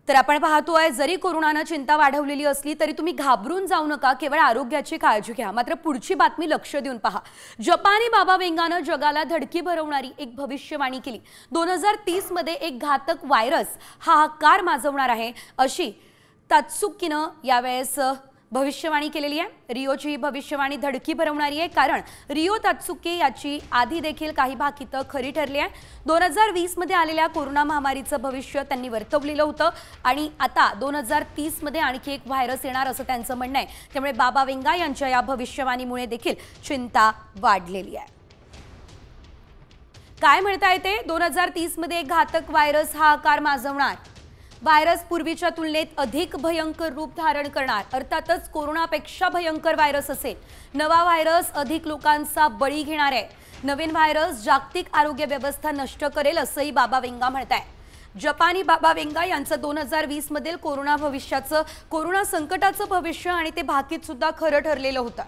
तर आपण पाहतोय जरी कोरोनाने चिंता वाढवलेली असली तरी तुम्ही घाबरून जाऊ नका, केवळ आरोग्याची काळजी घ्या। मात्र पुढची बातमी लक्ष देऊन पहा। जपानी बाबा वेंगाने जगाला धडकी भरवणारी एक भविष्यवाणी केली। 2030 मध्ये एक घातक व्हायरस हाहाकार माजवणार आहे अशी तात्सुकीने यावेळेस भविष्यवाणी केलेली आहे। रिओची भविष्यवाणी धडकी भरवणारी आहे, कारण रिओ तात्सुकी याची आधी देखील काही भाकितं खरी ठरली आहे। 2020 मध्ये आलेल्या कोरोना महामारीचं भविष्य त्यांनी वर्तवलेलं होतं आणि आता 2030 मध्ये आणखी एक व्हायरस येणार असं त्यांचं म्हणणं आहे। त्यामुळे बाबा वेंगा यांच्या या भविष्यवाणीमुळे देखील चिंता वाढलेली आहे। काय म्हणताय ते 2030 मध्ये एक घातक व्हायरस हाहाकार माजवणार, व्हायरस पूर्वीच्या तुलनेत अधिक भयंकर रूप धारण करणार, अर्थातच कोरोनापेक्षा भयंकर व्हायरस असेल। नवा व्हायरस अधिक लोकांचा बळी घेणार आहे। नवीन व्हायरस जागतिक आरोग्य व्यवस्था नष्ट करेल असंही बाबा वेंगा म्हणतायत। जपानी बाबा वेंगा यांचं 2020 मधील कोरोना संकटाचं भविष्य आणि ते भाकीत सुद्धा खरं ठरलेलं होतं।